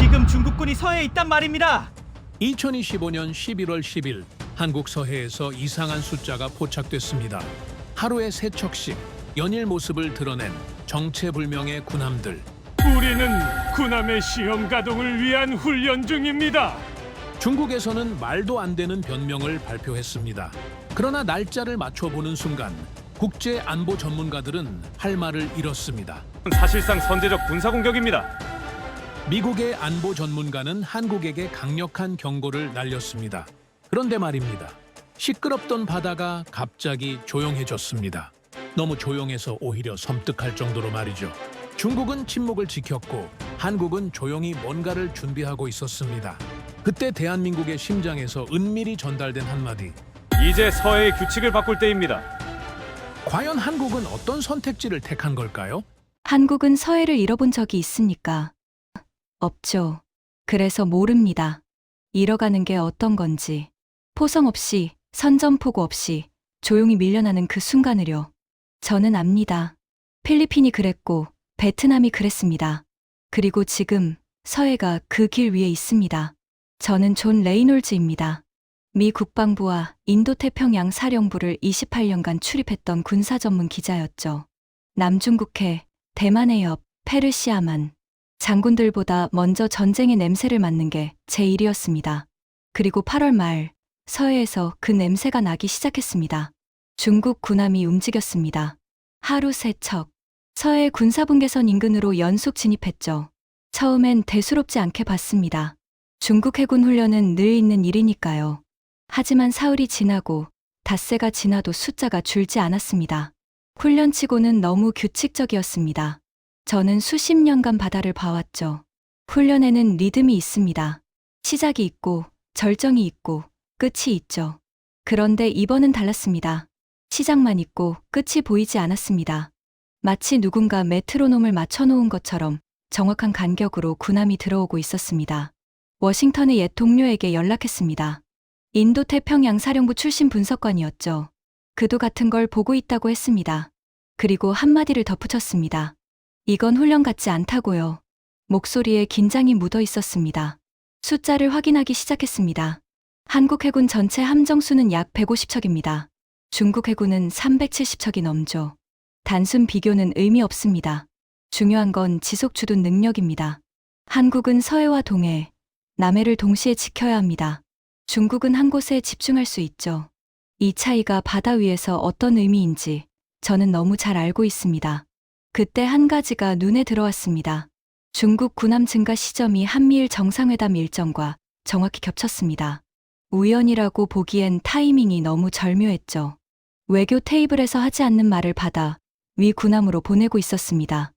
지금 중국군이 서해에 있단 말입니다. 2025년 11월 10일 한국 서해에서 이상한 숫자가 포착됐습니다. 하루에 3척씩 연일 모습을 드러낸 정체불명의 군함들. 우리는 군함의 시험 가동을 위한 훈련 중입니다. 중국에서는 말도 안 되는 변명을 발표했습니다. 그러나 날짜를 맞춰보는 순간 국제 안보 전문가들은 할 말을 잃었습니다. 사실상 선제적 군사 공격입니다. 미국의 안보 전문가는 한국에게 강력한 경고를 날렸습니다. 그런데 말입니다. 시끄럽던 바다가 갑자기 조용해졌습니다. 너무 조용해서 오히려 섬뜩할 정도로 말이죠. 중국은 침묵을 지켰고 한국은 조용히 뭔가를 준비하고 있었습니다. 그때 대한민국의 심장에서 은밀히 전달된 한마디. 이제 서해의 규칙을 바꿀 때입니다. 과연 한국은 어떤 선택지를 택한 걸까요? 한국은 서해를 잃어본 적이 있습니까? 없죠. 그래서 모릅니다. 잃어가는 게 어떤 건지. 포성 없이, 선전포고 없이 조용히 밀려나는 그 순간을요. 저는 압니다. 필리핀이 그랬고 베트남이 그랬습니다. 그리고 지금 서해가 그 길 위에 있습니다. 저는 존 레이놀즈입니다. 미 국방부와 인도태평양 사령부를 28년간 출입했던 군사 전문 기자였죠. 남중국해, 대만의 옆, 페르시아만. 장군들보다 먼저 전쟁의 냄새를 맡는 게 제 일이었습니다. 그리고 8월 말 서해에서 그 냄새가 나기 시작했습니다. 중국 군함이 움직였습니다. 하루 3척. 서해 군사분계선 인근으로 연속 진입했죠. 처음엔 대수롭지 않게 봤습니다. 중국 해군 훈련은 늘 있는 일이니까요. 하지만 사흘이 지나고 닷새가 지나도 숫자가 줄지 않았습니다. 훈련치고는 너무 규칙적이었습니다. 저는 수십 년간 바다를 봐왔죠. 훈련에는 리듬이 있습니다. 시작이 있고 절정이 있고 끝이 있죠. 그런데 이번은 달랐습니다. 시작만 있고 끝이 보이지 않았습니다. 마치 누군가 메트로놈을 맞춰놓은 것처럼 정확한 간격으로 군함이 들어오고 있었습니다. 워싱턴의 옛 동료에게 연락했습니다. 인도태평양 사령부 출신 분석관이었죠. 그도 같은 걸 보고 있다고 했습니다. 그리고 한마디를 덧붙였습니다. 이건 훈련 같지 않다고요. 목소리에 긴장이 묻어 있었습니다. 숫자를 확인하기 시작했습니다. 한국 해군 전체 함정 수는 약 150척입니다. 중국 해군은 370척이 넘죠. 단순 비교는 의미 없습니다. 중요한 건 지속 주둔 능력입니다. 한국은 서해와 동해, 남해를 동시에 지켜야 합니다. 중국은 한 곳에 집중할 수 있죠. 이 차이가 바다 위에서 어떤 의미인지 저는 너무 잘 알고 있습니다. 그때 한 가지가 눈에 들어왔습니다. 중국 군함 증가 시점이 한미일 정상회담 일정과 정확히 겹쳤습니다. 우연이라고 보기엔 타이밍이 너무 절묘했죠. 외교 테이블에서 하지 않는 말을 받아 위 군함으로 보내고 있었습니다.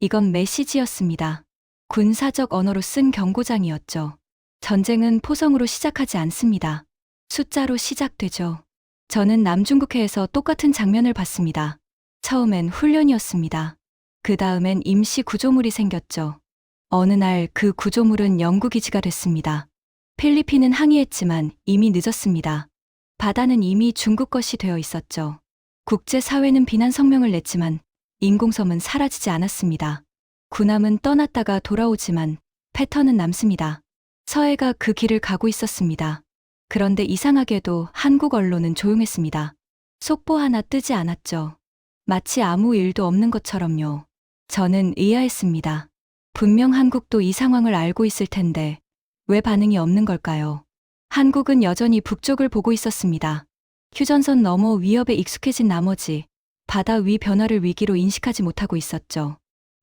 이건 메시지였습니다. 군사적 언어로 쓴 경고장이었죠. 전쟁은 포성으로 시작하지 않습니다. 숫자로 시작되죠. 저는 남중국해에서 똑같은 장면을 봤습니다. 처음엔 훈련이었습니다. 그 다음엔 임시 구조물이 생겼죠. 어느 날 그 구조물은 연구기지가 됐습니다. 필리핀은 항의했지만 이미 늦었습니다. 바다는 이미 중국 것이 되어 있었죠. 국제사회는 비난 성명을 냈지만 인공섬은 사라지지 않았습니다. 군함은 떠났다가 돌아오지만 패턴은 남습니다. 서해가 그 길을 가고 있었습니다. 그런데 이상하게도 한국 언론은 조용했습니다. 속보 하나 뜨지 않았죠. 마치 아무 일도 없는 것처럼요. 저는 의아했습니다. 분명 한국도 이 상황을 알고 있을 텐데 왜 반응이 없는 걸까요? 한국은 여전히 북쪽을 보고 있었습니다. 휴전선 너머 위협에 익숙해진 나머지 바다 위 변화를 위기로 인식하지 못하고 있었죠.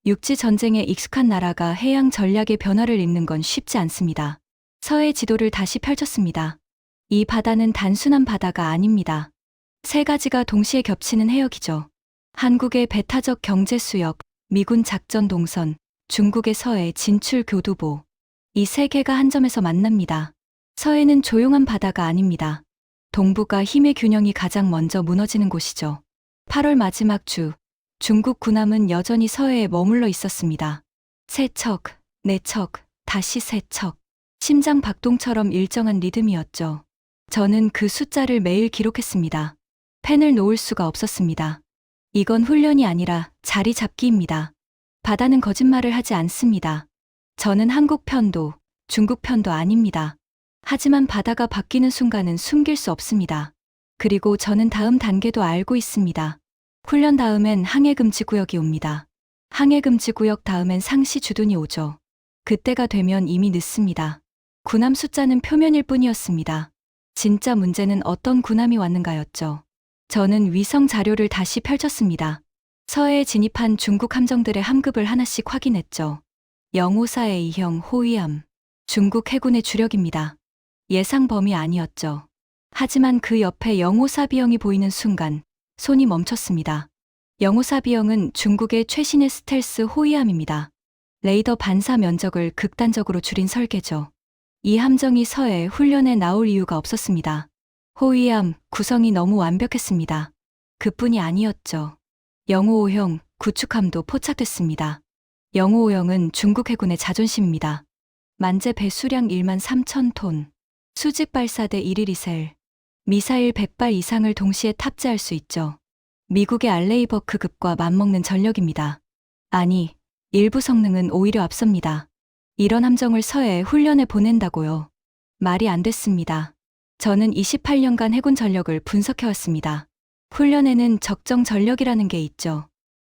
육지 전쟁에 익숙한 나라가 해양 전략의 변화를 읽는 건 쉽지 않습니다. 서해 지도를 다시 펼쳤습니다. 이 바다는 단순한 바다가 아닙니다. 3가지가 동시에 겹치는 해역이죠. 한국의 배타적 경제 수역, 미군 작전 동선, 중국의 서해 진출 교두보. 이 3개가 한 점에서 만납니다. 서해는 조용한 바다가 아닙니다. 동북아 힘의 균형이 가장 먼저 무너지는 곳이죠. 8월 마지막 주, 중국 군함은 여전히 서해에 머물러 있었습니다. 3척, 4척, 다시 3척. 심장 박동처럼 일정한 리듬이었죠. 저는 그 숫자를 매일 기록했습니다. 펜을 놓을 수가 없었습니다. 이건 훈련이 아니라 자리 잡기입니다. 바다는 거짓말을 하지 않습니다. 저는 한국 편도, 중국 편도 아닙니다. 하지만 바다가 바뀌는 순간은 숨길 수 없습니다. 그리고 저는 다음 단계도 알고 있습니다. 훈련 다음엔 항해금지구역이 옵니다. 항해금지구역 다음엔 상시주둔이 오죠. 그때가 되면 이미 늦습니다. 군함 숫자는 표면일 뿐이었습니다. 진짜 문제는 어떤 군함이 왔는가였죠. 저는 위성 자료를 다시 펼쳤습니다. 서해에 진입한 중국 함정들의 함급을 하나씩 확인했죠. 영호사의 A형 호위함, 중국 해군의 주력입니다. 예상 범위 아니었죠. 하지만 그 옆에 영호사 B형이 보이는 순간 손이 멈췄습니다. 영호사 B형은 중국의 최신의 스텔스 호위함입니다. 레이더 반사 면적을 극단적으로 줄인 설계죠. 이 함정이 서해 훈련에 나올 이유가 없었습니다. 호위함 구성이 너무 완벽했습니다. 그뿐이 아니었죠. 영호5형 구축함도 포착됐습니다. 영호5형은 중국 해군의 자존심입니다. 만재 배수량 1만 3천 톤, 수직 발사대 1일 2셀, 미사일 100발 이상을 동시에 탑재할 수 있죠. 미국의 알레이버크급과 맞먹는 전력입니다. 아니, 일부 성능은 오히려 앞섭니다. 이런 함정을 서해에 훈련에 보낸다고요. 말이 안 됐습니다. 저는 28년간 해군 전력을 분석해왔습니다. 훈련에는 적정 전력이라는 게 있죠.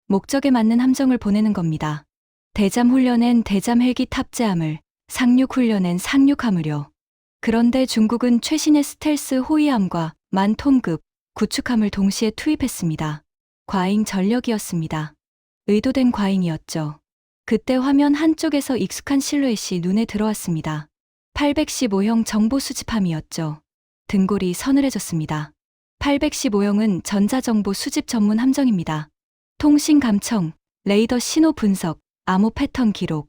목적에 맞는 함정을 보내는 겁니다. 대잠 훈련엔 대잠 헬기 탑재함을, 상륙 훈련엔 상륙함을요. 그런데 중국은 최신의 스텔스 호위함과 만톤급 구축함을 동시에 투입했습니다. 과잉 전력이었습니다. 의도된 과잉이었죠. 그때 화면 한쪽에서 익숙한 실루엣이 눈에 들어왔습니다. 815형 정보 수집함이었죠. 등골이 서늘해졌습니다. 815형은 전자정보 수집 전문 함정입니다. 통신 감청, 레이더 신호 분석, 암호 패턴 기록.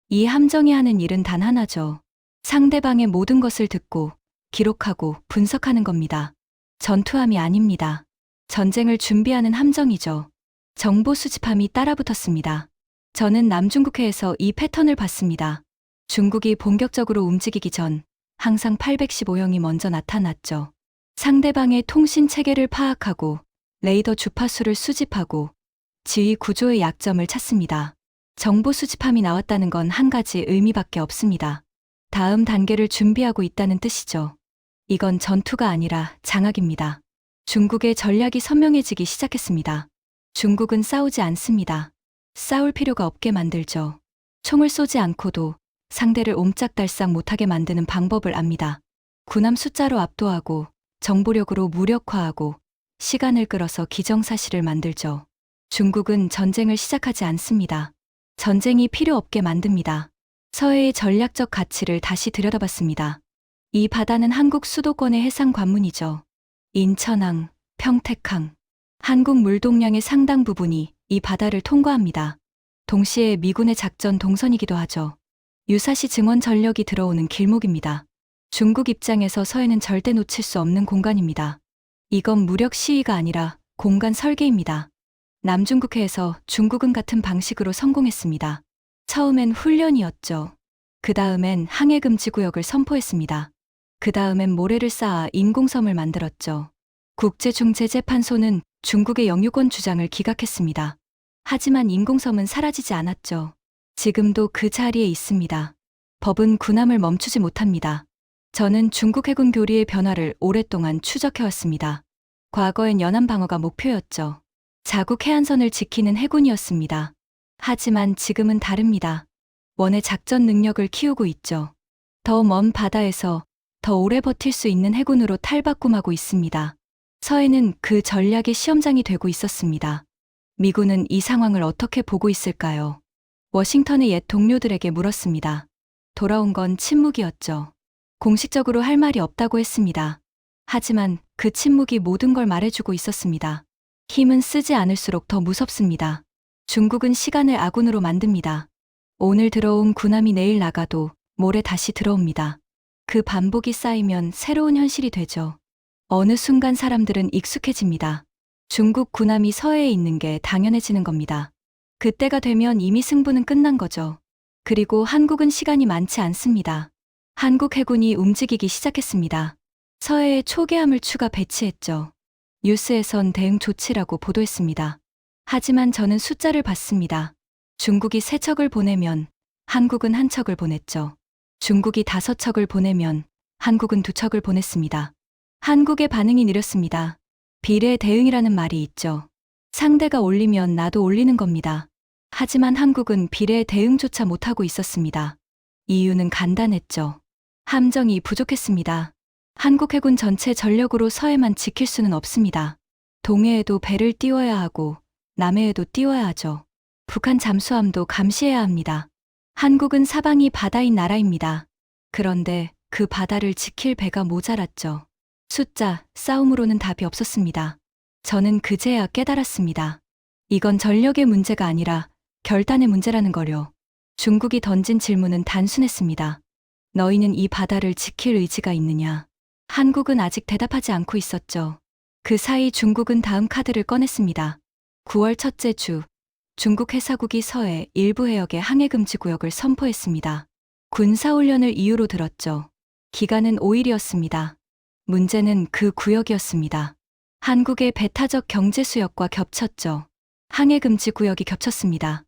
이 함정이 하는 일은 단 하나죠. 상대방의 모든 것을 듣고 기록하고 분석하는 겁니다. 전투함이 아닙니다. 전쟁을 준비하는 함정이죠. 정보 수집함이 따라붙었습니다. 저는 남중국해에서 이 패턴을 봤습니다. 중국이 본격적으로 움직이기 전 항상 815형이 먼저 나타났죠. 상대방의 통신 체계를 파악하고 레이더 주파수를 수집하고 지휘 구조의 약점을 찾습니다. 정보 수집함이 나왔다는 건 한 가지 의미밖에 없습니다. 다음 단계를 준비하고 있다는 뜻이죠. 이건 전투가 아니라 장악입니다. 중국의 전략이 선명해지기 시작했습니다. 중국은 싸우지 않습니다. 싸울 필요가 없게 만들죠. 총을 쏘지 않고도 상대를 옴짝달싹 못하게 만드는 방법을 압니다. 군함 숫자로 압도하고 정보력으로 무력화하고 시간을 끌어서 기정사실을 만들죠. 중국은 전쟁을 시작하지 않습니다. 전쟁이 필요 없게 만듭니다. 서해의 전략적 가치를 다시 들여다봤습니다. 이 바다는 한국 수도권의 해상 관문이죠. 인천항, 평택항, 한국 물동량의 상당 부분이 이 바다를 통과합니다. 동시에 미군의 작전 동선이기도 하죠. 유사시 증원 전력이 들어오는 길목입니다. 중국 입장에서 서해는 절대 놓칠 수 없는 공간입니다. 이건 무력 시위가 아니라 공간 설계입니다. 남중국해에서 중국은 같은 방식으로 성공했습니다. 처음엔 훈련이었죠. 그 다음엔 항해금지구역을 선포했습니다. 그 다음엔 모래를 쌓아 인공섬을 만들었죠. 국제중재재판소는 중국의 영유권 주장을 기각했습니다. 하지만 인공섬은 사라지지 않았죠. 지금도 그 자리에 있습니다. 법은 군함을 멈추지 못합니다. 저는 중국 해군 교리의 변화를 오랫동안 추적해왔습니다. 과거엔 연안 방어가 목표였죠. 자국 해안선을 지키는 해군이었습니다. 하지만 지금은 다릅니다. 원의 작전 능력을 키우고 있죠. 더 먼 바다에서 더 오래 버틸 수 있는 해군으로 탈바꿈하고 있습니다. 서해는 그 전략의 시험장이 되고 있었습니다. 미군은 이 상황을 어떻게 보고 있을까요? 워싱턴의 옛 동료들에게 물었습니다. 돌아온 건 침묵이었죠. 공식적으로 할 말이 없다고 했습니다. 하지만 그 침묵이 모든 걸 말해주고 있었습니다. 힘은 쓰지 않을수록 더 무섭습니다. 중국은 시간을 아군으로 만듭니다. 오늘 들어온 군함이 내일 나가도 모레 다시 들어옵니다. 그 반복이 쌓이면 새로운 현실이 되죠. 어느 순간 사람들은 익숙해집니다. 중국 군함이 서해에 있는 게 당연해지는 겁니다. 그때가 되면 이미 승부는 끝난 거죠. 그리고 한국은 시간이 많지 않습니다. 한국 해군이 움직이기 시작했습니다. 서해에 초계함을 추가 배치했죠. 뉴스에선 대응 조치라고 보도했습니다. 하지만 저는 숫자를 봤습니다. 중국이 세척을 보내면 한국은 한 척을 보냈죠. 중국이 5척을 보내면 한국은 2척을 보냈습니다. 한국의 반응이 느렸습니다. 비례 대응이라는 말이 있죠. 상대가 올리면 나도 올리는 겁니다. 하지만 한국은 비례 대응조차 못하고 있었습니다. 이유는 간단했죠. 함정이 부족했습니다. 한국 해군 전체 전력으로 서해만 지킬 수는 없습니다. 동해에도 배를 띄워야 하고 남해에도 띄워야 하죠. 북한 잠수함도 감시해야 합니다. 한국은 사방이 바다인 나라입니다. 그런데 그 바다를 지킬 배가 모자랐죠. 숫자, 싸움으로는 답이 없었습니다. 저는 그제야 깨달았습니다. 이건 전력의 문제가 아니라 결단의 문제라는 거요. 중국이 던진 질문은 단순했습니다. 너희는 이 바다를 지킬 의지가 있느냐? 한국은 아직 대답하지 않고 있었죠. 그 사이 중국은 다음 카드를 꺼냈습니다. 9월 첫째 주, 중국 해사국이 서해 일부 해역의 항해금지구역을 선포했습니다. 군사훈련을 이유로 들었죠. 기간은 5일이었습니다. 문제는 그 구역이었습니다. 한국의 배타적 경제수역과 겹쳤죠. 항해금지구역이 겹쳤습니다.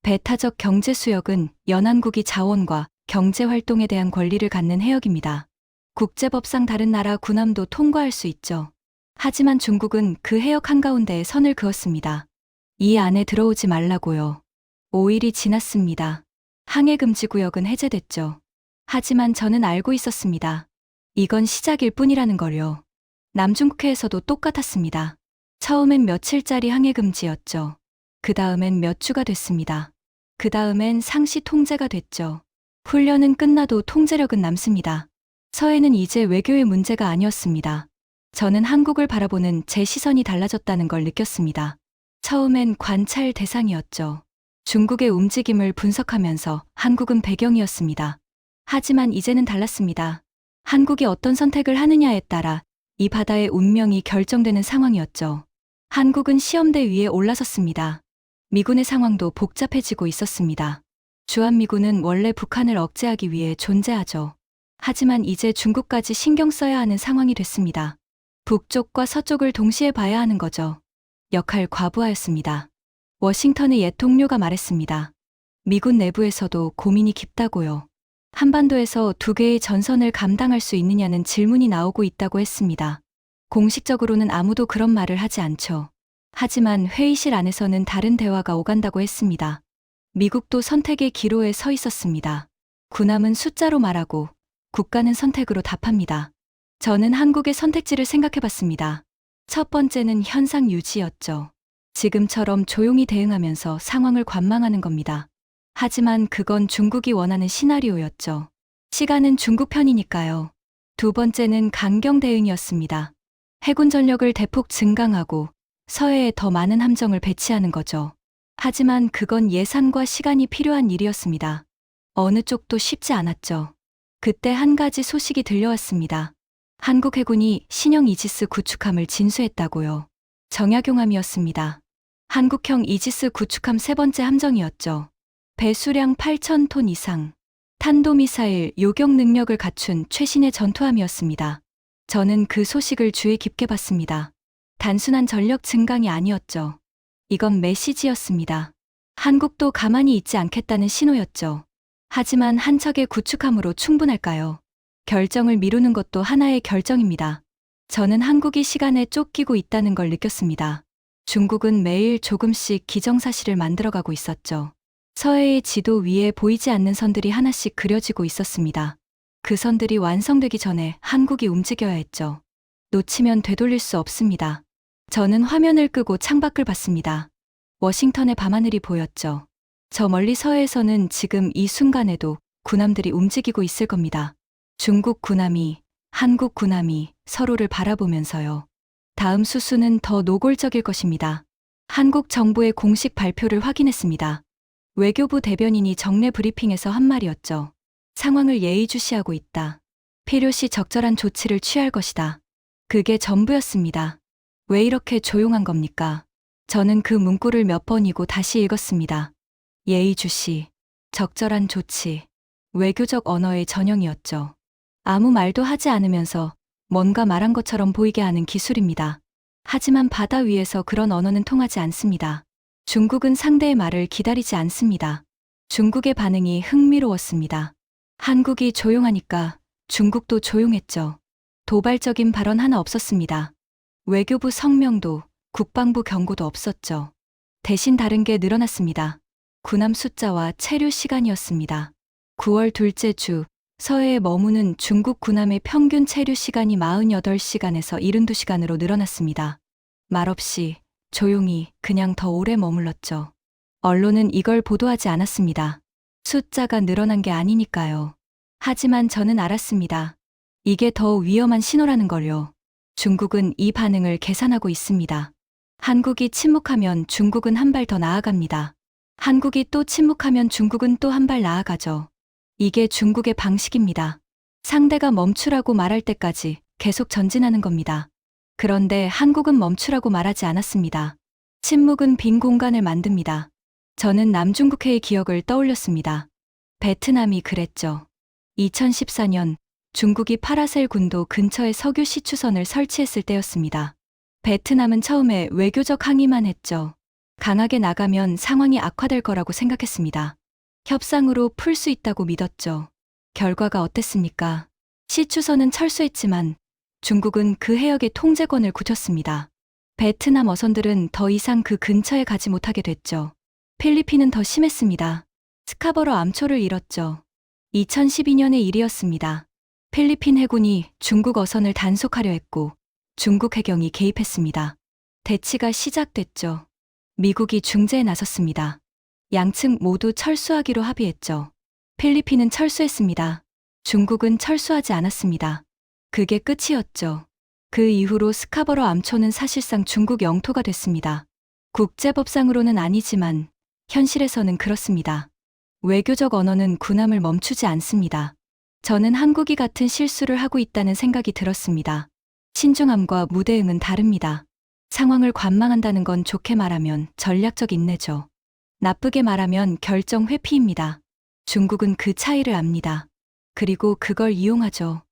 배타적 경제수역은 연안국이 자원과 경제활동에 대한 권리를 갖는 해역입니다. 국제법상 다른 나라 군함도 통과할 수 있죠. 하지만 중국은 그 해역 한가운데에 선을 그었습니다. 이 안에 들어오지 말라고요. 5일이 지났습니다. 항해금지구역은 해제됐죠. 하지만 저는 알고 있었습니다. 이건 시작일 뿐이라는 걸요. 남중국해에서도 똑같았습니다. 처음엔 며칠짜리 항해금지였죠. 그 다음엔 몇 주가 됐습니다. 그 다음엔 상시 통제가 됐죠. 훈련은 끝나도 통제력은 남습니다. 서해는 이제 외교의 문제가 아니었습니다. 저는 한국을 바라보는 제 시선이 달라졌다는 걸 느꼈습니다. 처음엔 관찰 대상이었죠. 중국의 움직임을 분석하면서 한국은 배경이었습니다. 하지만 이제는 달랐습니다. 한국이 어떤 선택을 하느냐에 따라 이 바다의 운명이 결정되는 상황이었죠. 한국은 시험대 위에 올라섰습니다. 미군의 상황도 복잡해지고 있었습니다. 주한미군은 원래 북한을 억제하기 위해 존재하죠. 하지만 이제 중국까지 신경 써야 하는 상황이 됐습니다. 북쪽과 서쪽을 동시에 봐야 하는 거죠. 역할 과부하였습니다. 워싱턴의 옛 동료가 말했습니다. 미군 내부에서도 고민이 깊다고요. 한반도에서 2개의 전선을 감당할 수 있느냐는 질문이 나오고 있다고 했습니다. 공식적으로는 아무도 그런 말을 하지 않죠. 하지만 회의실 안에서는 다른 대화가 오간다고 했습니다. 미국도 선택의 기로에 서 있었습니다. 군함은 숫자로 말하고 국가는 선택으로 답합니다. 저는 한국의 선택지를 생각해봤습니다. 첫 번째는 현상 유지였죠. 지금처럼 조용히 대응하면서 상황을 관망하는 겁니다. 하지만 그건 중국이 원하는 시나리오였죠. 시간은 중국 편이니까요. 두 번째는 강경 대응이었습니다. 해군 전력을 대폭 증강하고 서해에 더 많은 함정을 배치하는 거죠. 하지만 그건 예산과 시간이 필요한 일이었습니다. 어느 쪽도 쉽지 않았죠. 그때 한 가지 소식이 들려왔습니다. 한국 해군이 신형 이지스 구축함을 진수했다고요. 정약용함이었습니다. 한국형 이지스 구축함 3번째 함정이었죠. 배수량 8,000톤 이상, 탄도미사일 요격 능력을 갖춘 최신의 전투함이었습니다. 저는 그 소식을 주의 깊게 봤습니다. 단순한 전력 증강이 아니었죠. 이건 메시지였습니다. 한국도 가만히 있지 않겠다는 신호였죠. 하지만 한 척의 구축함으로 충분할까요? 결정을 미루는 것도 하나의 결정입니다. 저는 한국이 시간에 쫓기고 있다는 걸 느꼈습니다. 중국은 매일 조금씩 기정사실을 만들어가고 있었죠. 서해의 지도 위에 보이지 않는 선들이 하나씩 그려지고 있었습니다. 그 선들이 완성되기 전에 한국이 움직여야 했죠. 놓치면 되돌릴 수 없습니다. 저는 화면을 끄고 창밖을 봤습니다. 워싱턴의 밤하늘이 보였죠. 저 멀리 서해에서는 지금 이 순간에도 군함들이 움직이고 있을 겁니다. 중국 군함이, 한국 군함이 서로를 바라보면서요. 다음 수순은 더 노골적일 것입니다. 한국 정부의 공식 발표를 확인했습니다. 외교부 대변인이 정례 브리핑에서 한 말이었죠. 상황을 예의주시하고 있다. 필요시 적절한 조치를 취할 것이다. 그게 전부였습니다. 왜 이렇게 조용한 겁니까? 저는 그 문구를 몇 번이고 다시 읽었습니다. 예의주시, 적절한 조치, 외교적 언어의 전형이었죠. 아무 말도 하지 않으면서 뭔가 말한 것처럼 보이게 하는 기술입니다. 하지만 바다 위에서 그런 언어는 통하지 않습니다. 중국은 상대의 말을 기다리지 않습니다. 중국의 반응이 흥미로웠습니다. 한국이 조용하니까 중국도 조용했죠. 도발적인 발언 하나 없었습니다. 외교부 성명도 국방부 경고도 없었죠. 대신 다른 게 늘어났습니다. 군함 숫자와 체류 시간이었습니다. 9월 둘째 주 서해에 머무는 중국 군함의 평균 체류 시간이 48시간에서 72시간으로 늘어났습니다. 말없이 조용히 그냥 더 오래 머물렀죠. 언론은 이걸 보도하지 않았습니다. 숫자가 늘어난 게 아니니까요. 하지만 저는 알았습니다. 이게 더 위험한 신호라는 걸요. 중국은 이 반응을 계산하고 있습니다. 한국이 침묵하면 중국은 한 발 더 나아갑니다. 한국이 또 침묵하면 중국은 또 한 발 나아가죠. 이게 중국의 방식입니다. 상대가 멈추라고 말할 때까지 계속 전진하는 겁니다. 그런데 한국은 멈추라고 말하지 않았습니다. 침묵은 빈 공간을 만듭니다. 저는 남중국해의 기억을 떠올렸습니다. 베트남이 그랬죠. 2014년 중국이 파라셀 군도 근처에 석유 시추선을 설치했을 때였습니다. 베트남은 처음에 외교적 항의만 했죠. 강하게 나가면 상황이 악화될 거라고 생각했습니다. 협상으로 풀 수 있다고 믿었죠. 결과가 어땠습니까? 시추선은 철수했지만 중국은 그 해역의 통제권을 굳혔습니다. 베트남 어선들은 더 이상 그 근처에 가지 못하게 됐죠. 필리핀은 더 심했습니다. 스카버러 암초를 잃었죠. 2012년의 일이었습니다. 필리핀 해군이 중국 어선을 단속하려 했고 중국 해경이 개입했습니다. 대치가 시작됐죠. 미국이 중재에 나섰습니다. 양측 모두 철수하기로 합의했죠. 필리핀은 철수했습니다. 중국은 철수하지 않았습니다. 그게 끝이었죠. 그 이후로 스카버러 암초는 사실상 중국 영토가 됐습니다. 국제법상으로는 아니지만 현실에서는 그렇습니다. 외교적 언어는 군함을 멈추지 않습니다. 저는 한국이 같은 실수를 하고 있다는 생각이 들었습니다. 신중함과 무대응은 다릅니다. 상황을 관망한다는 건 좋게 말하면 전략적 인내죠. 나쁘게 말하면 결정 회피입니다. 중국은 그 차이를 압니다. 그리고 그걸 이용하죠.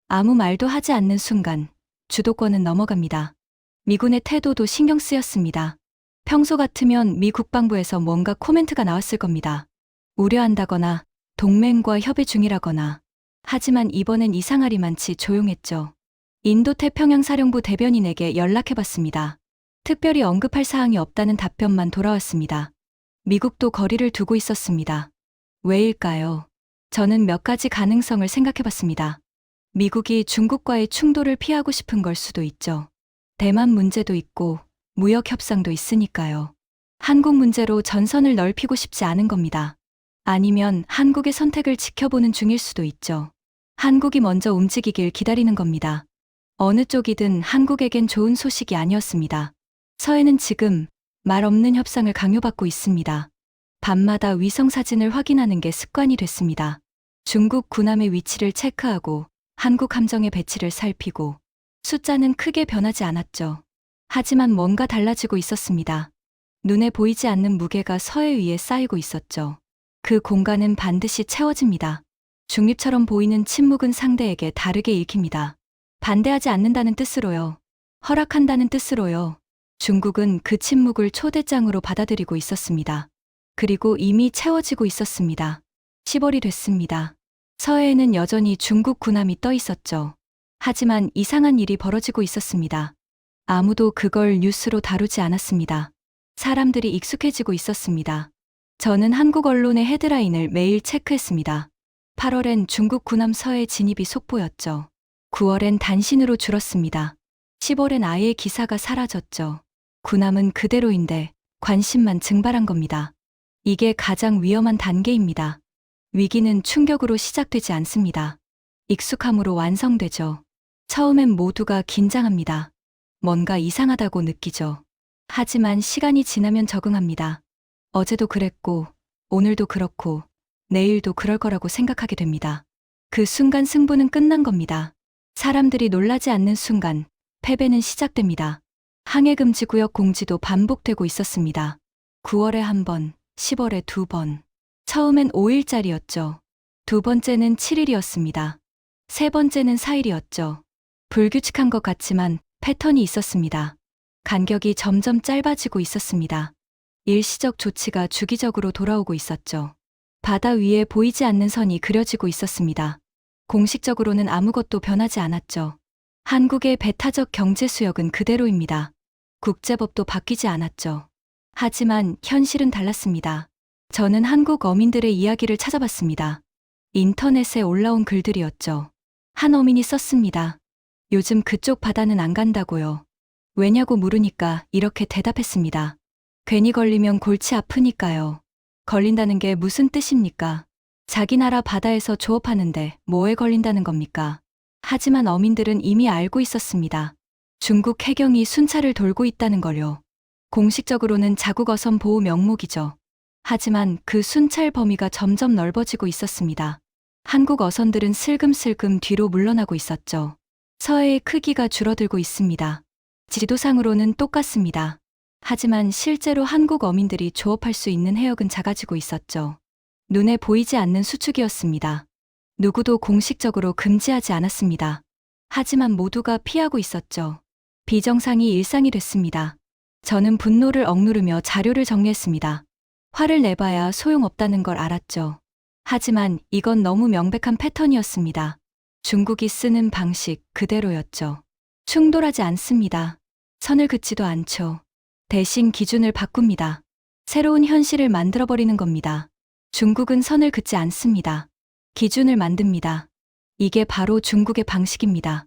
아무 말도 하지 않는 순간 주도권은 넘어갑니다. 미군의 태도도 신경 쓰였습니다. 평소 같으면 미 국방부에서 뭔가 코멘트가 나왔을 겁니다. 우려한다거나 동맹과 협의 중이라거나. 하지만 이번엔 이상하리만치 조용했죠. 인도태평양 사령부 대변인에게 연락해봤습니다. 특별히 언급할 사항이 없다는 답변만 돌아왔습니다. 미국도 거리를 두고 있었습니다. 왜일까요? 저는 몇 가지 가능성을 생각해봤습니다. 미국이 중국과의 충돌을 피하고 싶은 걸 수도 있죠. 대만 문제도 있고 무역 협상도 있으니까요. 한국 문제로 전선을 넓히고 싶지 않은 겁니다. 아니면 한국의 선택을 지켜보는 중일 수도 있죠. 한국이 먼저 움직이길 기다리는 겁니다. 어느 쪽이든 한국에겐 좋은 소식이 아니었습니다. 서해는 지금 말 없는 협상을 강요받고 있습니다. 밤마다 위성사진을 확인하는 게 습관이 됐습니다. 중국 군함의 위치를 체크하고 한국 함정의 배치를 살피고 숫자는 크게 변하지 않았죠. 하지만 뭔가 달라지고 있었습니다. 눈에 보이지 않는 무게가 서해 위에 쌓이고 있었죠. 그 공간은 반드시 채워집니다. 중립처럼 보이는 침묵은 상대에게 다르게 읽힙니다. 반대하지 않는다는 뜻으로요. 허락한다는 뜻으로요. 중국은 그 침묵을 초대장으로 받아들이고 있었습니다. 그리고 이미 채워지고 있었습니다. 10월이 됐습니다. 서해에는 여전히 중국 군함이 떠 있었죠. 하지만 이상한 일이 벌어지고 있었습니다. 아무도 그걸 뉴스로 다루지 않았습니다. 사람들이 익숙해지고 있었습니다. 저는 한국 언론의 헤드라인을 매일 체크했습니다. 8월엔 중국 군함 서해 진입이 속보였죠. 9월엔 단신으로 줄었습니다. 10월엔 아예 기사가 사라졌죠. 군함은 그대로인데 관심만 증발한 겁니다. 이게 가장 위험한 단계입니다. 위기는 충격으로 시작되지 않습니다. 익숙함으로 완성되죠. 처음엔 모두가 긴장합니다. 뭔가 이상하다고 느끼죠. 하지만 시간이 지나면 적응합니다. 어제도 그랬고, 오늘도 그렇고, 내일도 그럴 거라고 생각하게 됩니다. 그 순간 승부는 끝난 겁니다. 사람들이 놀라지 않는 순간, 패배는 시작됩니다. 항해금지구역 공지도 반복되고 있었습니다. 9월에 한 번, 10월에 2번. 처음엔 5일짜리였죠. 두 번째는 7일이었습니다. 세 번째는 4일이었죠. 불규칙한 것 같지만 패턴이 있었습니다. 간격이 점점 짧아지고 있었습니다. 일시적 조치가 주기적으로 돌아오고 있었죠. 바다 위에 보이지 않는 선이 그려지고 있었습니다. 공식적으로는 아무것도 변하지 않았죠. 한국의 배타적 경제 수역은 그대로입니다. 국제법도 바뀌지 않았죠. 하지만 현실은 달랐습니다. 저는 한국 어민들의 이야기를 찾아봤습니다. 인터넷에 올라온 글들이었죠. 한 어민이 썼습니다. 요즘 그쪽 바다는 안 간다고요. 왜냐고 물으니까 이렇게 대답했습니다. 괜히 걸리면 골치 아프니까요. 걸린다는 게 무슨 뜻입니까? 자기 나라 바다에서 조업하는데 뭐에 걸린다는 겁니까? 하지만 어민들은 이미 알고 있었습니다. 중국 해경이 순찰을 돌고 있다는 걸요. 공식적으로는 자국 어선 보호 명목이죠. 하지만 그 순찰 범위가 점점 넓어지고 있었습니다. 한국 어선들은 슬금슬금 뒤로 물러나고 있었죠. 서해의 크기가 줄어들고 있습니다. 지도상으로는 똑같습니다. 하지만 실제로 한국 어민들이 조업할 수 있는 해역은 작아지고 있었죠. 눈에 보이지 않는 수축이었습니다. 누구도 공식적으로 금지하지 않았습니다. 하지만 모두가 피하고 있었죠. 비정상이 일상이 됐습니다. 저는 분노를 억누르며 자료를 정리했습니다. 화를 내봐야 소용없다는 걸 알았죠. 하지만 이건 너무 명백한 패턴이었습니다. 중국이 쓰는 방식 그대로였죠. 충돌하지 않습니다. 선을 긋지도 않죠. 대신 기준을 바꿉니다. 새로운 현실을 만들어버리는 겁니다. 중국은 선을 긋지 않습니다. 기준을 만듭니다. 이게 바로 중국의 방식입니다.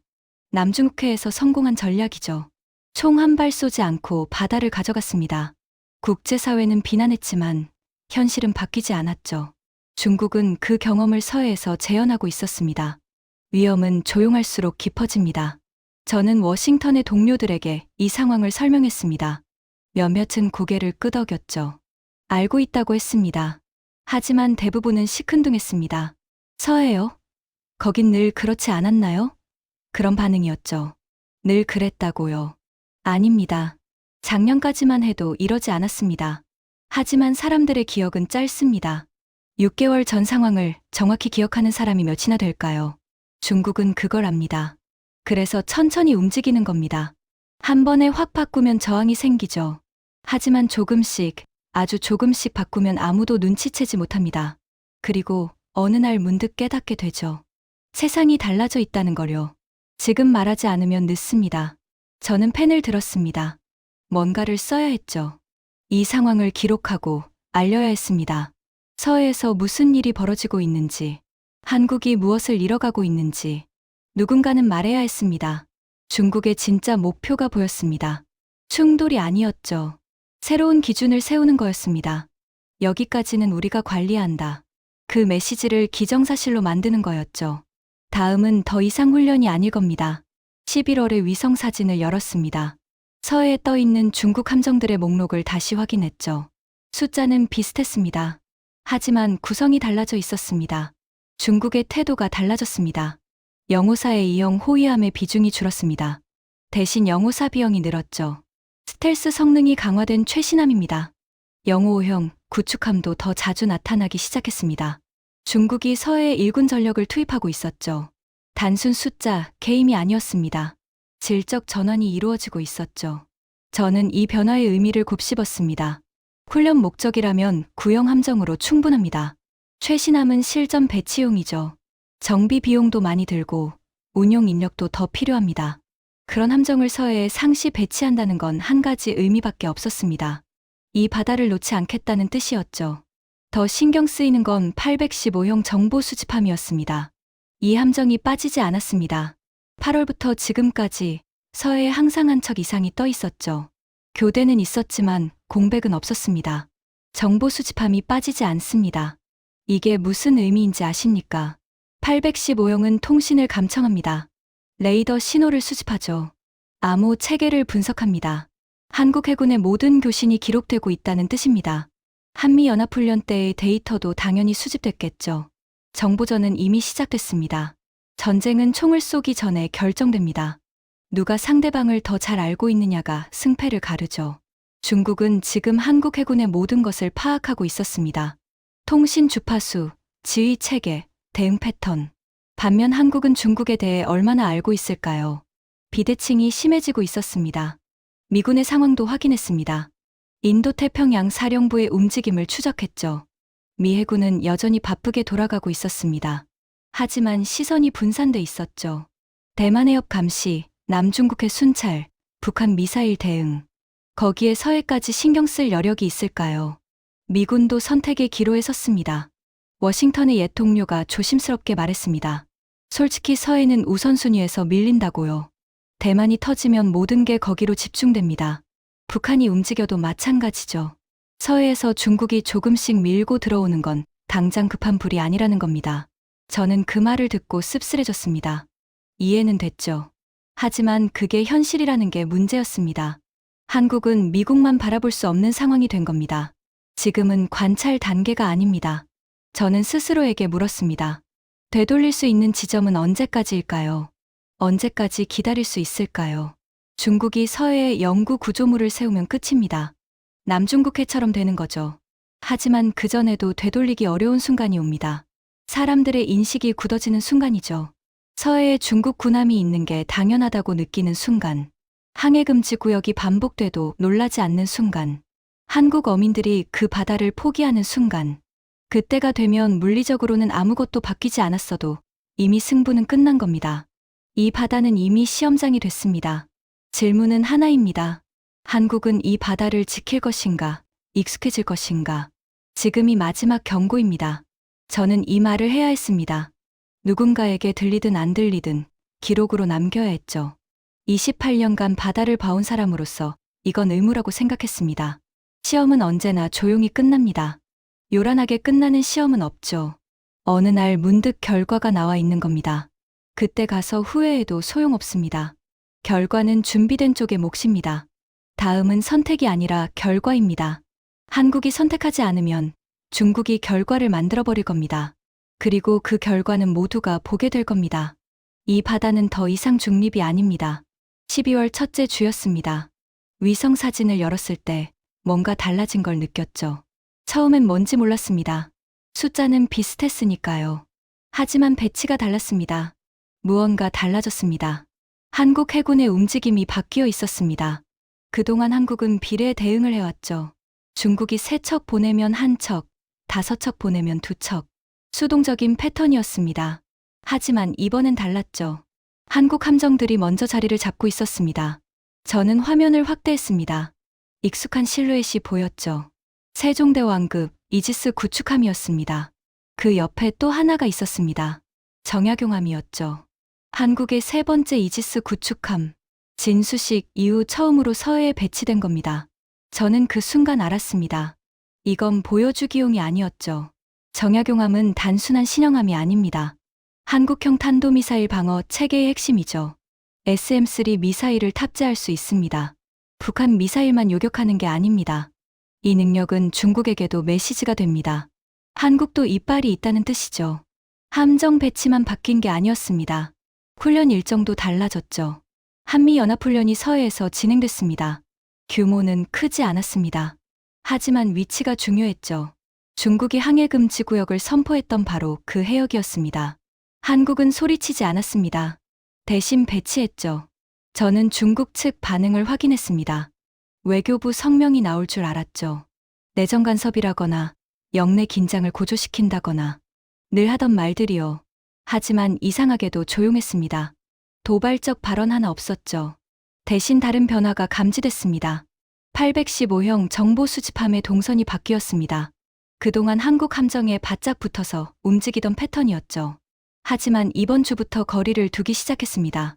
남중국해에서 성공한 전략이죠. 총 한 발 쏘지 않고 바다를 가져갔습니다. 국제사회는 비난했지만 현실은 바뀌지 않았죠. 중국은 그 경험을 서해에서 재현하고 있었습니다. 위험은 조용할수록 깊어집니다. 저는 워싱턴의 동료들에게 이 상황을 설명했습니다. 몇몇은 고개를 끄덕였죠. 알고 있다고 했습니다. 하지만 대부분은 시큰둥했습니다. 서해요? 거긴 늘 그렇지 않았나요? 그런 반응이었죠. 늘 그랬다고요. 아닙니다. 작년까지만 해도 이러지 않았습니다. 하지만 사람들의 기억은 짧습니다. 6개월 전 상황을 정확히 기억하는 사람이 몇이나 될까요? 중국은 그걸 압니다. 그래서 천천히 움직이는 겁니다. 한 번에 확 바꾸면 저항이 생기죠. 하지만 조금씩, 아주 조금씩 바꾸면 아무도 눈치채지 못합니다. 그리고 어느 날 문득 깨닫게 되죠. 세상이 달라져 있다는 걸요. 지금 말하지 않으면 늦습니다. 저는 펜을 들었습니다. 뭔가를 써야 했죠. 이 상황을 기록하고 알려야 했습니다. 서해에서 무슨 일이 벌어지고 있는지, 한국이 무엇을 잃어가고 있는지, 누군가는 말해야 했습니다. 중국의 진짜 목표가 보였습니다. 충돌이 아니었죠. 새로운 기준을 세우는 거였습니다. 여기까지는 우리가 관리한다. 그 메시지를 기정사실로 만드는 거였죠. 다음은 더 이상 훈련이 아닐 겁니다. 11월에 위성 사진을 열었습니다. 서해에 떠 있는 중국 함정들의 목록을 다시 확인했죠. 숫자는 비슷했습니다. 하지만 구성이 달라져 있었습니다. 중국의 태도가 달라졌습니다. 영호사의 이용 호위함의 비중이 줄었습니다. 대신 영호사 비용이 늘었죠. 스텔스 성능이 강화된 최신함입니다. 영호5형 구축함도 더 자주 나타나기 시작했습니다. 중국이 서해에 일군 전력을 투입하고 있었죠. 단순 숫자, 게임이 아니었습니다. 질적 전환이 이루어지고 있었죠. 저는 이 변화의 의미를 곱씹었습니다. 훈련 목적이라면 구형 함정으로 충분합니다. 최신함은 실전 배치용이죠. 정비 비용도 많이 들고 운용 인력도 더 필요합니다. 그런 함정을 서해에 상시 배치한다는 건 한 가지 의미밖에 없었습니다. 이 바다를 놓지 않겠다는 뜻이었죠. 더 신경 쓰이는 건 815형 정보 수집함이었습니다. 이 함정이 빠지지 않았습니다. 8월부터 지금까지 서해에 항상 한 척 이상이 떠 있었죠. 교대는 있었지만 공백은 없었습니다. 정보 수집함이 빠지지 않습니다. 이게 무슨 의미인지 아십니까? 815형은 통신을 감청합니다. 레이더 신호를 수집하죠. 암호 체계를 분석합니다. 한국 해군의 모든 교신이 기록되고 있다는 뜻입니다. 한미연합훈련 때의 데이터도 당연히 수집됐겠죠. 정보전은 이미 시작됐습니다. 전쟁은 총을 쏘기 전에 결정됩니다. 누가 상대방을 더 잘 알고 있느냐가 승패를 가르죠. 중국은 지금 한국 해군의 모든 것을 파악하고 있었습니다. 통신 주파수, 지휘 체계, 대응 패턴. 반면 한국은 중국에 대해 얼마나 알고 있을까요? 비대칭이 심해지고 있었습니다. 미군의 상황도 확인했습니다. 인도태평양 사령부의 움직임을 추적했죠. 미 해군은 여전히 바쁘게 돌아가고 있었습니다. 하지만 시선이 분산돼 있었죠. 대만 해협 감시, 남중국해 순찰, 북한 미사일 대응. 거기에 서해까지 신경 쓸 여력이 있을까요? 미군도 선택의 기로에 섰습니다. 워싱턴의 옛 동료가 조심스럽게 말했습니다. 솔직히 서해는 우선순위에서 밀린다고요. 대만이 터지면 모든 게 거기로 집중됩니다. 북한이 움직여도 마찬가지죠. 서해에서 중국이 조금씩 밀고 들어오는 건 당장 급한 불이 아니라는 겁니다. 저는 그 말을 듣고 씁쓸해졌습니다. 이해는 됐죠. 하지만 그게 현실이라는 게 문제였습니다. 한국은 미국만 바라볼 수 없는 상황이 된 겁니다. 지금은 관찰 단계가 아닙니다. 저는 스스로에게 물었습니다. 되돌릴 수 있는 지점은 언제까지일까요? 언제까지 기다릴 수 있을까요? 중국이 서해에 영구 구조물을 세우면 끝입니다. 남중국해처럼 되는 거죠. 하지만 그전에도 되돌리기 어려운 순간이 옵니다. 사람들의 인식이 굳어지는 순간이죠. 서해에 중국 군함이 있는 게 당연하다고 느끼는 순간. 항해금지 구역이 반복돼도 놀라지 않는 순간. 한국 어민들이 그 바다를 포기하는 순간. 그때가 되면 물리적으로는 아무것도 바뀌지 않았어도 이미 승부는 끝난 겁니다. 이 바다는 이미 시험장이 됐습니다. 질문은 하나입니다. 한국은 이 바다를 지킬 것인가, 익숙해질 것인가. 지금이 마지막 경고입니다. 저는 이 말을 해야 했습니다. 누군가에게 들리든 안 들리든 기록으로 남겨야 했죠. 28년간 바다를 봐온 사람으로서 이건 의무라고 생각했습니다. 시험은 언제나 조용히 끝납니다. 요란하게 끝나는 시험은 없죠. 어느 날 문득 결과가 나와 있는 겁니다. 그때 가서 후회해도 소용없습니다. 결과는 준비된 쪽의 몫입니다. 다음은 선택이 아니라 결과입니다. 한국이 선택하지 않으면 중국이 결과를 만들어버릴 겁니다. 그리고 그 결과는 모두가 보게 될 겁니다. 이 바다는 더 이상 중립이 아닙니다. 12월 첫째 주였습니다. 위성 사진을 열었을 때 뭔가 달라진 걸 느꼈죠. 처음엔 뭔지 몰랐습니다. 숫자는 비슷했으니까요. 하지만 배치가 달랐습니다. 무언가 달라졌습니다. 한국 해군의 움직임이 바뀌어 있었습니다. 그동안 한국은 비례 대응을 해왔죠. 중국이 3척 보내면 1척, 5척 보내면 2척. 수동적인 패턴이었습니다. 하지만 이번엔 달랐죠. 한국 함정들이 먼저 자리를 잡고 있었습니다. 저는 화면을 확대했습니다. 익숙한 실루엣이 보였죠. 세종대왕급 이지스 구축함이었습니다. 그 옆에 또 하나가 있었습니다. 정약용함이었죠. 한국의 3번째 이지스 구축함. 진수식 이후 처음으로 서해에 배치된 겁니다. 저는 그 순간 알았습니다. 이건 보여주기용이 아니었죠. 정약용함은 단순한 신형함이 아닙니다. 한국형 탄도미사일 방어 체계의 핵심이죠. SM-3 미사일을 탑재할 수 있습니다. 북한 미사일만 요격하는 게 아닙니다. 이 능력은 중국에게도 메시지가 됩니다. 한국도 이빨이 있다는 뜻이죠. 함정 배치만 바뀐 게 아니었습니다. 훈련 일정도 달라졌죠. 한미연합훈련이 서해에서 진행됐습니다. 규모는 크지 않았습니다. 하지만 위치가 중요했죠. 중국이 항해금지 구역을 선포했던 바로 그 해역이었습니다. 한국은 소리치지 않았습니다. 대신 배치했죠. 저는 중국 측 반응을 확인했습니다. 외교부 성명이 나올 줄 알았죠. 내정 간섭이라거나 영내 긴장을 고조시킨다거나 늘 하던 말들이요. 하지만 이상하게도 조용했습니다. 도발적 발언 하나 없었죠. 대신 다른 변화가 감지됐습니다. 815형 정보 수집함의 동선이 바뀌었습니다. 그동안 한국 함정에 바짝 붙어서 움직이던 패턴이었죠. 하지만 이번 주부터 거리를 두기 시작했습니다.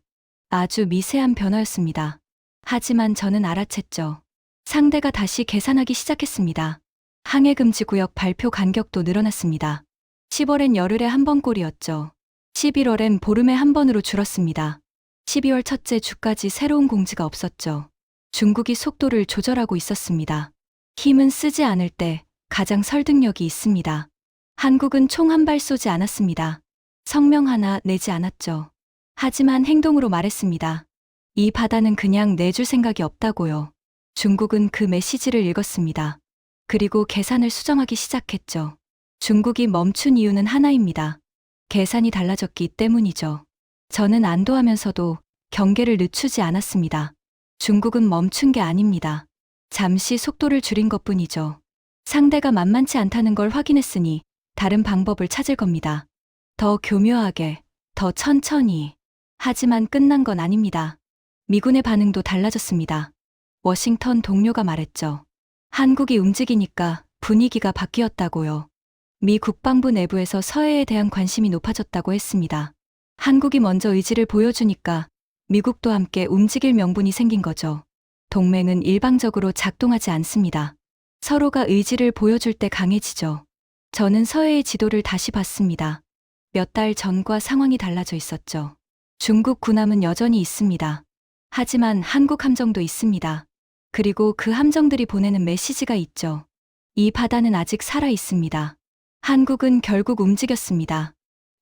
아주 미세한 변화였습니다. 하지만 저는 알아챘죠. 상대가 다시 계산하기 시작했습니다. 항해금지 구역 발표 간격도 늘어났습니다. 10월엔 열흘에 한 번꼴이었죠. 11월엔 보름에 한 번으로 줄었습니다. 12월 첫째 주까지 새로운 공지가 없었죠. 중국이 속도를 조절하고 있었습니다. 힘은 쓰지 않을 때 가장 설득력이 있습니다. 한국은 총 한 발 쏘지 않았습니다. 성명 하나 내지 않았죠. 하지만 행동으로 말했습니다. 이 바다는 그냥 내줄 생각이 없다고요. 중국은 그 메시지를 읽었습니다. 그리고 계산을 수정하기 시작했죠. 중국이 멈춘 이유는 하나입니다. 계산이 달라졌기 때문이죠. 저는 안도하면서도 경계를 늦추지 않았습니다. 중국은 멈춘 게 아닙니다. 잠시 속도를 줄인 것뿐이죠. 상대가 만만치 않다는 걸 확인했으니 다른 방법을 찾을 겁니다. 더 교묘하게, 더 천천히. 하지만 끝난 건 아닙니다. 미군의 반응도 달라졌습니다. 워싱턴 동료가 말했죠. 한국이 움직이니까 분위기가 바뀌었다고요. 미 국방부 내부에서 서해에 대한 관심이 높아졌다고 했습니다. 한국이 먼저 의지를 보여주니까 미국도 함께 움직일 명분이 생긴 거죠. 동맹은 일방적으로 작동하지 않습니다. 서로가 의지를 보여줄 때 강해지죠. 저는 서해의 지도를 다시 봤습니다. 몇 달 전과 상황이 달라져 있었죠. 중국 군함은 여전히 있습니다. 하지만 한국 함정도 있습니다. 그리고 그 함정들이 보내는 메시지가 있죠. 이 바다는 아직 살아 있습니다. 한국은 결국 움직였습니다.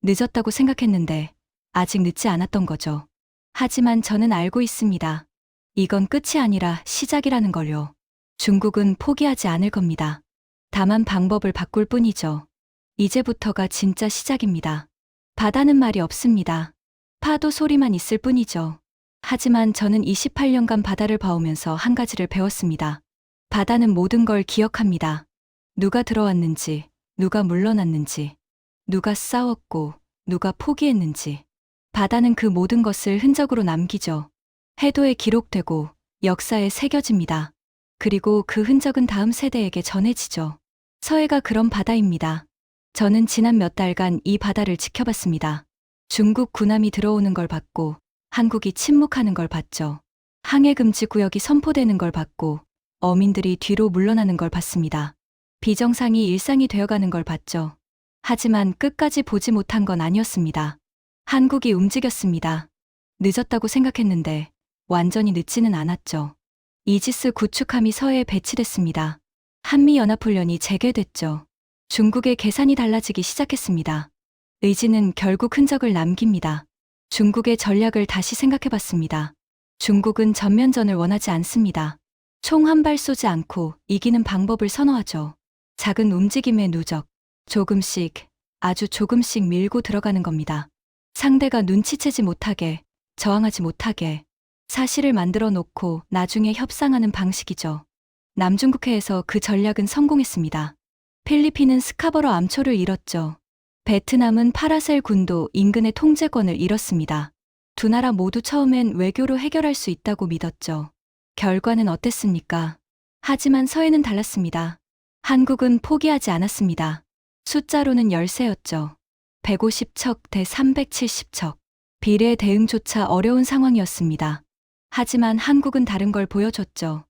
늦었다고 생각했는데 아직 늦지 않았던 거죠. 하지만 저는 알고 있습니다. 이건 끝이 아니라 시작이라는 걸요. 중국은 포기하지 않을 겁니다. 다만 방법을 바꿀 뿐이죠. 이제부터가 진짜 시작입니다. 바다는 말이 없습니다. 파도 소리만 있을 뿐이죠. 하지만 저는 28년간 바다를 봐오면서 한 가지를 배웠습니다. 바다는 모든 걸 기억합니다. 누가 들어왔는지, 누가 물러났는지, 누가 싸웠고, 누가 포기했는지. 바다는 그 모든 것을 흔적으로 남기죠. 해도에 기록되고 역사에 새겨집니다. 그리고 그 흔적은 다음 세대에게 전해지죠. 서해가 그런 바다입니다. 저는 지난 몇 달간 이 바다를 지켜봤습니다. 중국 군함이 들어오는 걸 봤고, 한국이 침묵하는 걸 봤죠. 항해금지 구역이 선포되는 걸 봤고, 어민들이 뒤로 물러나는 걸 봤습니다. 비정상이 일상이 되어가는 걸 봤죠. 하지만 끝까지 보지 못한 건 아니었습니다. 한국이 움직였습니다. 늦었다고 생각했는데 완전히 늦지는 않았죠. 이지스 구축함이 서해에 배치됐습니다. 한미연합훈련이 재개됐죠. 중국의 계산이 달라지기 시작했습니다. 의지는 결국 흔적을 남깁니다. 중국의 전략을 다시 생각해봤습니다. 중국은 전면전을 원하지 않습니다. 총 한 발 쏘지 않고 이기는 방법을 선호하죠. 작은 움직임의 누적, 조금씩, 아주 조금씩 밀고 들어가는 겁니다. 상대가 눈치채지 못하게, 저항하지 못하게, 사실을 만들어 놓고 나중에 협상하는 방식이죠. 남중국해에서 그 전략은 성공했습니다. 필리핀은 스카버러 암초를 잃었죠. 베트남은 파라셀 군도 인근의 통제권을 잃었습니다. 두 나라 모두 처음엔 외교로 해결할 수 있다고 믿었죠. 결과는 어땠습니까? 하지만 서해는 달랐습니다. 한국은 포기하지 않았습니다. 숫자로는 열세였죠. 150척 대 370척. 비례 대응조차 어려운 상황이었습니다. 하지만 한국은 다른 걸 보여줬죠.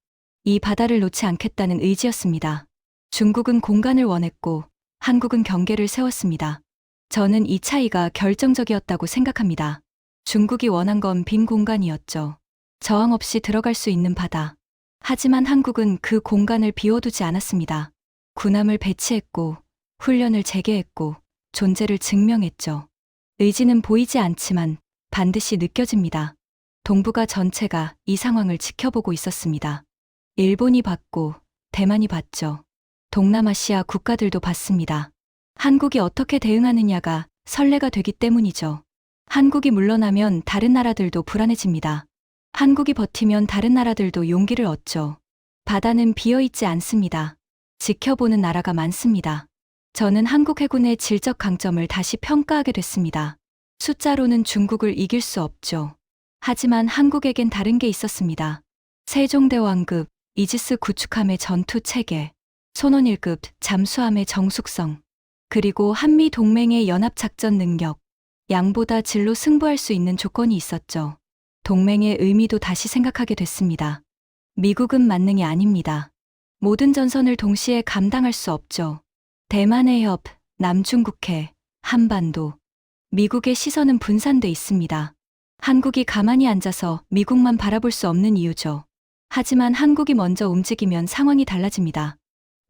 이 바다를 놓지 않겠다는 의지였습니다. 중국은 공간을 원했고 한국은 경계를 세웠습니다. 저는 이 차이가 결정적이었다고 생각합니다. 중국이 원한 건 빈 공간이었죠. 저항 없이 들어갈 수 있는 바다. 하지만 한국은 그 공간을 비워두지 않았습니다. 군함을 배치했고 훈련을 재개했고 존재를 증명했죠. 의지는 보이지 않지만 반드시 느껴집니다. 동북아 전체가 이 상황을 지켜보고 있었습니다. 일본이 봤고 대만이 봤죠. 동남아시아 국가들도 봤습니다. 한국이 어떻게 대응하느냐가 선례가 되기 때문이죠. 한국이 물러나면 다른 나라들도 불안해집니다. 한국이 버티면 다른 나라들도 용기를 얻죠. 바다는 비어있지 않습니다. 지켜보는 나라가 많습니다. 저는 한국 해군의 질적 강점을 다시 평가하게 됐습니다. 숫자로는 중국을 이길 수 없죠. 하지만 한국에겐 다른 게 있었습니다. 세종대왕급 이지스 구축함의 전투 체계, 손원일급 잠수함의 정숙성, 그리고 한미 동맹의 연합작전 능력, 양보다 질로 승부할 수 있는 조건이 있었죠. 동맹의 의미도 다시 생각하게 됐습니다. 미국은 만능이 아닙니다. 모든 전선을 동시에 감당할 수 없죠. 대만 해협, 남중국해, 한반도. 미국의 시선은 분산돼 있습니다. 한국이 가만히 앉아서 미국만 바라볼 수 없는 이유죠. 하지만 한국이 먼저 움직이면 상황이 달라집니다.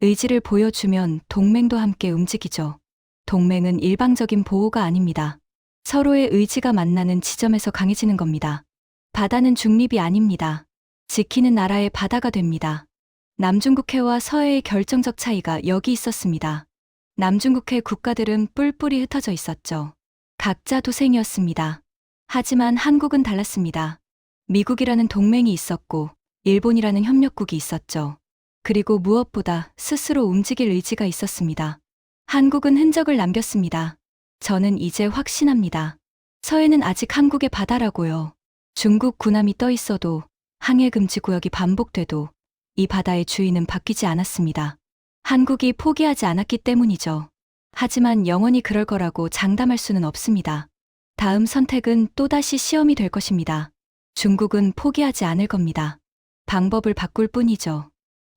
의지를 보여주면 동맹도 함께 움직이죠. 동맹은 일방적인 보호가 아닙니다. 서로의 의지가 만나는 지점에서 강해지는 겁니다. 바다는 중립이 아닙니다. 지키는 나라의 바다가 됩니다. 남중국해와 서해의 결정적 차이가 여기 있었습니다. 남중국해 국가들은 뿔뿔이 흩어져 있었죠. 각자 도생이었습니다. 하지만 한국은 달랐습니다. 미국이라는 동맹이 있었고 일본이라는 협력국이 있었죠. 그리고 무엇보다 스스로 움직일 의지가 있었습니다. 한국은 흔적을 남겼습니다. 저는 이제 확신합니다. 서해는 아직 한국의 바다라고요. 중국 군함이 떠 있어도 항해 금지 구역이 반복돼도 이 바다의 주인은 바뀌지 않았습니다. 한국이 포기하지 않았기 때문이죠. 하지만 영원히 그럴 거라고 장담할 수는 없습니다. 다음 선택은 또다시 시험이 될 것입니다. 중국은 포기하지 않을 겁니다. 방법을 바꿀 뿐이죠.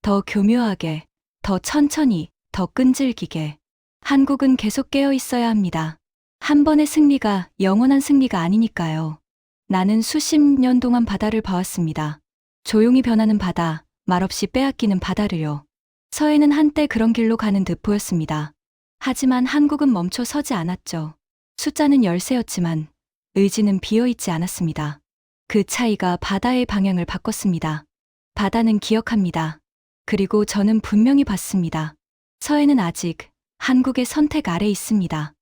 더 교묘하게, 더 천천히, 더 끈질기게. 한국은 계속 깨어 있어야 합니다. 한 번의 승리가 영원한 승리가 아니니까요. 나는 수십 년 동안 바다를 봐왔습니다. 조용히 변하는 바다, 말없이 빼앗기는 바다를요. 서해는 한때 그런 길로 가는 듯 보였습니다. 하지만 한국은 멈춰 서지 않았죠. 숫자는 열세였지만 의지는 비어있지 않았습니다. 그 차이가 바다의 방향을 바꿨습니다. 바다는 기억합니다. 그리고 저는 분명히 봤습니다. 서해는 아직 한국의 선택 아래 있습니다.